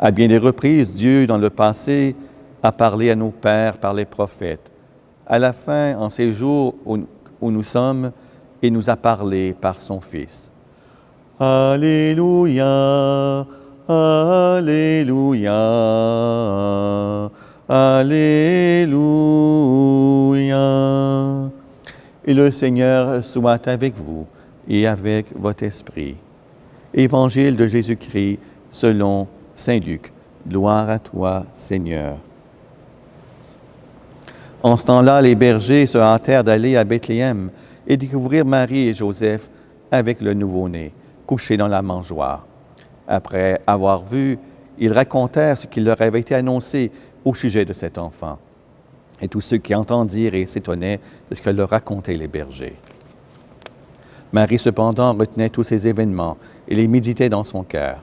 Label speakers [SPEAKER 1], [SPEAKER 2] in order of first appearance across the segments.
[SPEAKER 1] À bien des reprises, Dieu, dans le passé, a parlé à nos pères par les prophètes. À la fin, en ces jours où nous sommes, il nous a parlé par son Fils. Alléluia, Alléluia, Alléluia. Et le Seigneur soit avec vous et avec votre esprit. Évangile de Jésus-Christ selon saint Luc. Gloire à toi, Seigneur. En ce temps-là, les bergers se hâtèrent d'aller à Bethléem et découvrir Marie et Joseph avec le nouveau-né, couché dans la mangeoire. Après avoir vu, ils racontèrent ce qui leur avait été annoncé au sujet de cet enfant. Et tous ceux qui entendirent et s'étonnaient de ce que leur racontaient les bergers. Marie, cependant, retenait tous ces événements et les méditait dans son cœur.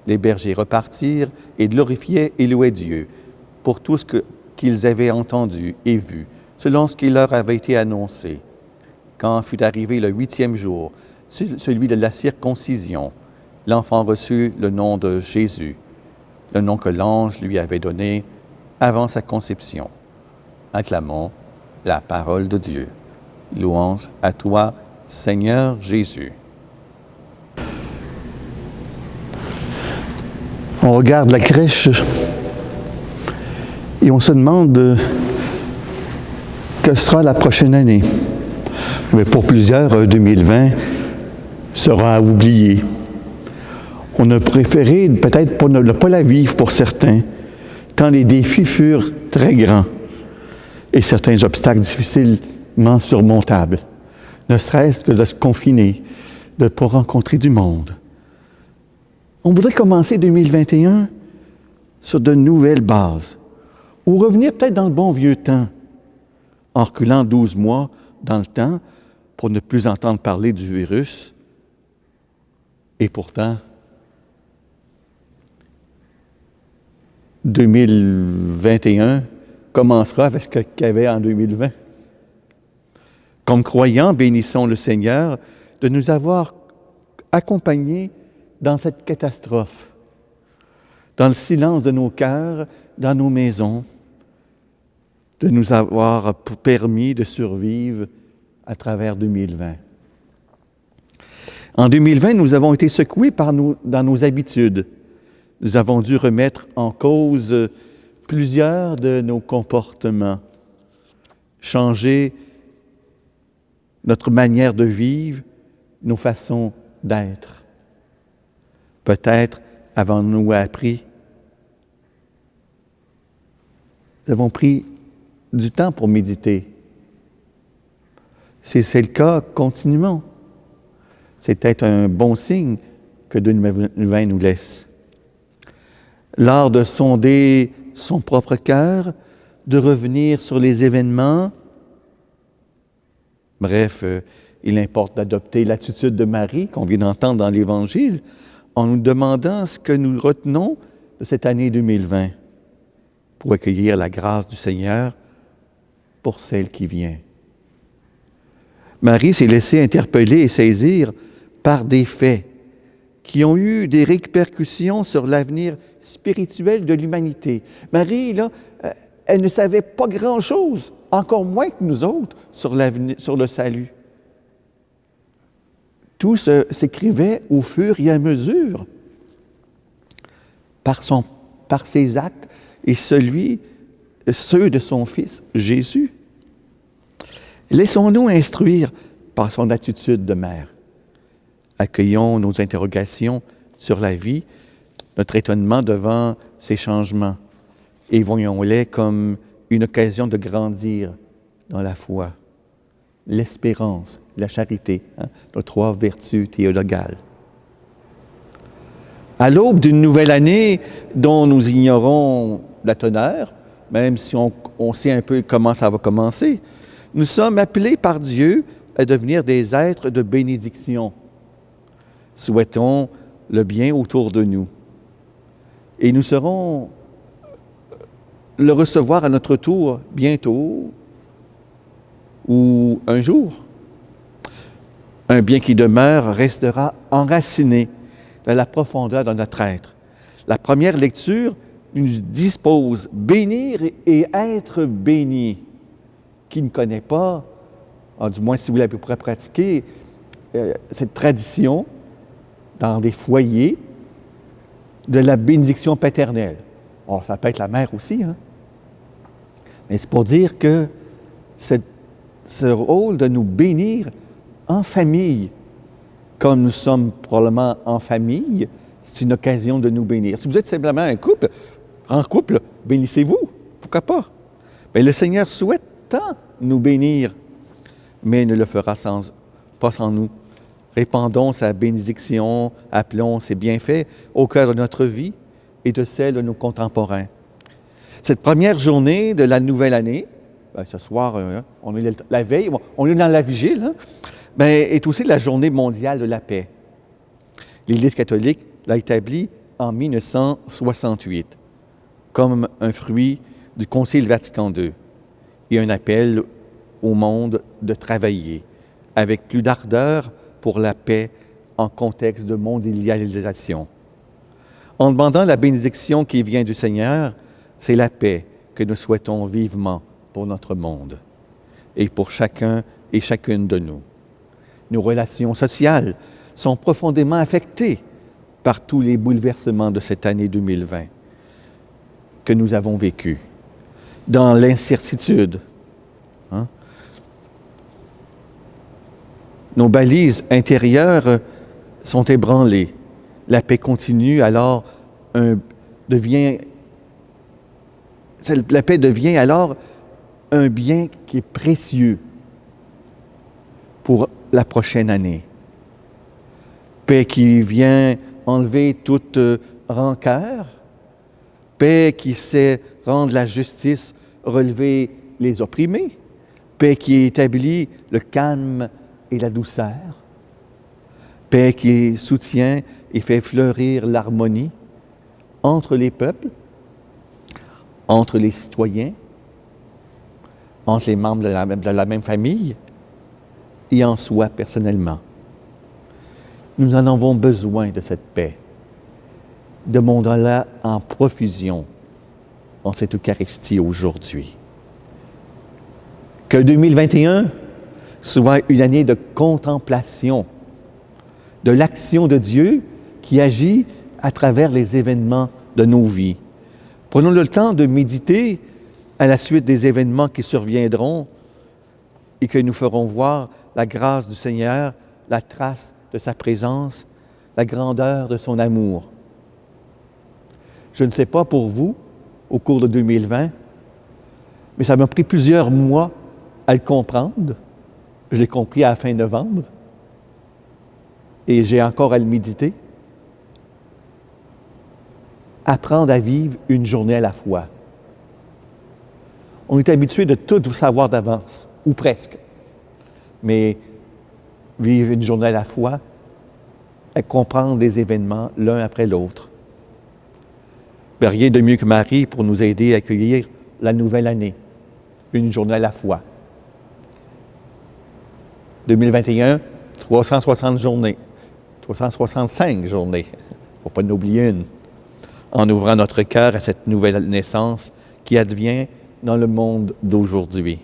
[SPEAKER 1] Les bergers repartirent et glorifiaient et louaient Dieu pour tout ce qu'ils avaient entendu et vu, selon ce qui leur avait été annoncé. Quand fut arrivé le 8e jour, celui de la circoncision, l'enfant reçut le nom de Jésus, le nom que l'ange lui avait donné avant sa conception. Acclamons la parole de Dieu. Louange à toi, Seigneur Jésus.
[SPEAKER 2] On regarde la crèche et on se demande que sera la prochaine année. Mais pour plusieurs, 2020 sera à oublier. On a préféré peut-être ne pas la vivre pour certains, tant les défis furent très grands et certains obstacles difficilement surmontables, ne serait-ce que de se confiner, de ne pas rencontrer du monde. On voudrait commencer 2021 sur de nouvelles bases, ou revenir peut-être dans le bon vieux temps, en reculant 12 mois dans le temps pour ne plus entendre parler du virus. Et pourtant, 2021 commencera avec ce qu'il y avait en 2020. Comme croyants, bénissons le Seigneur de nous avoir accompagnés dans cette catastrophe, dans le silence de nos cœurs, dans nos maisons, de nous avoir permis de survivre à travers 2020. En 2020, nous avons été secoués dans nos habitudes. Nous avons dû remettre en cause plusieurs de nos comportements, changer notre manière de vivre, nos façons d'être. Peut-être avons-nous appris. Nous avons pris du temps pour méditer. Si c'est le cas, continuons. C'est peut-être un bon signe que 2020 nous laisse. L'art de sonder son propre cœur, de revenir sur les événements. Bref, il importe d'adopter l'attitude de Marie qu'on vient d'entendre dans l'Évangile en nous demandant ce que nous retenons de cette année 2020 pour accueillir la grâce du Seigneur pour celle qui vient. Marie s'est laissée interpeller et saisir par des faits qui ont eu des répercussions sur l'avenir spirituel de l'humanité. Marie, là, elle ne savait pas grand-chose, encore moins que nous autres, sur le salut. Tout s'écrivait au fur et à mesure par ses actes et ceux de son Fils, Jésus. Laissons-nous instruire par son attitude de mère. Accueillons nos interrogations sur la vie, notre étonnement devant ces changements, et voyons-les comme une occasion de grandir dans la foi, l'espérance, la charité, nos 3 vertus théologales. À l'aube d'une nouvelle année dont nous ignorons la teneur, même si on sait un peu comment ça va commencer, nous sommes appelés par Dieu à devenir des êtres de bénédiction. Souhaitons le bien autour de nous. Et nous serons le recevoir à notre tour bientôt ou un jour. Un bien qui demeure restera enraciné dans la profondeur de notre être.
[SPEAKER 1] La première lecture nous dispose bénir et être béni. Qui ne connaît pas, du moins si vous l'avez pratiqué, cette tradition dans des foyers de la bénédiction paternelle. Oh, ça peut être la mère aussi, hein? Mais c'est pour dire que ce rôle de nous bénir en famille, comme nous sommes probablement en famille, c'est une occasion de nous bénir. Si vous êtes simplement un couple, en couple, bénissez-vous, pourquoi pas? Bien, le Seigneur souhaite tant nous bénir, mais ne le fera pas sans nous. Répandons sa bénédiction, appelons ses bienfaits au cœur de notre vie et de celle de nos contemporains. Cette première journée de la nouvelle année, ce soir, on est la veille, on est dans la vigile, hein, est aussi la journée mondiale de la paix. L'Église catholique l'a établie en 1968 comme un fruit du Concile Vatican II et un appel au monde de travailler avec plus d'ardeur pour la paix en contexte de mondialisation. En demandant la bénédiction qui vient du Seigneur, c'est la paix que nous souhaitons vivement pour notre monde et pour chacun et chacune de nous. Nos relations sociales sont profondément affectées par tous les bouleversements de cette année 2020 que nous avons vécue. Dans l'incertitude, nos balises intérieures sont ébranlées. La paix continue, alors la paix devient alors un bien qui est précieux pour la prochaine année. Paix qui vient enlever toute rancœur, paix qui sait rendre la justice, relever les opprimés, paix qui établit le calme et la douceur, paix qui soutient et fait fleurir l'harmonie entre les peuples, entre les citoyens, entre les membres de la même famille et en soi personnellement. Nous en avons besoin de cette paix. Demandons-la en profusion en cette Eucharistie aujourd'hui. Que 2021 soit une année de contemplation, de l'action de Dieu qui agit à travers les événements de nos vies. Prenons le temps de méditer à la suite des événements qui surviendront et que nous ferons voir la grâce du Seigneur, la trace de sa présence, la grandeur de son amour. Je ne sais pas pour vous, au cours de 2020, mais ça m'a pris plusieurs mois à le comprendre. Je l'ai compris à la fin novembre et j'ai encore à le méditer. Apprendre à vivre une journée à la fois. On est habitué de tout savoir d'avance, ou presque. Mais vivre une journée à la fois, et comprendre les événements l'un après l'autre. Ben, rien de mieux que Marie pour nous aider à accueillir la nouvelle année, une journée à la fois. 2021, 360 journées, 365 journées, il ne faut pas en oublier une, en ouvrant notre cœur à cette nouvelle naissance qui advient dans le monde d'aujourd'hui.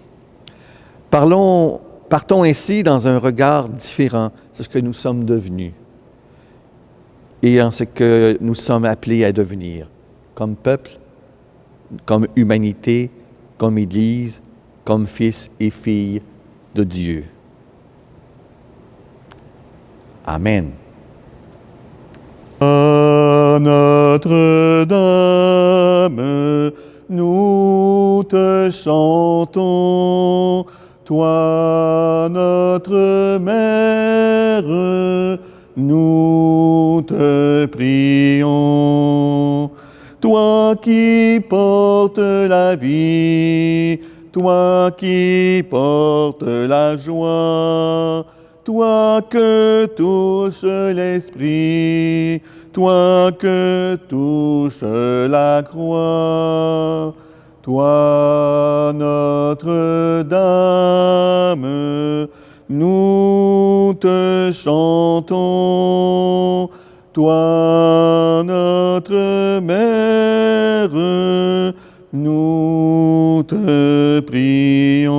[SPEAKER 1] Partons ainsi dans un regard différent de ce que nous sommes devenus et en ce que nous sommes appelés à devenir, comme peuple, comme humanité, comme Église, comme fils et filles de Dieu. Amen.
[SPEAKER 2] À Notre-Dame, nous te chantons, toi notre mère, nous te prions. Toi qui portes la vie, toi qui portes la joie, toi que touche l'esprit, toi que touche la croix, toi Notre-Dame, nous te chantons,
[SPEAKER 1] toi notre Mère, nous te prions.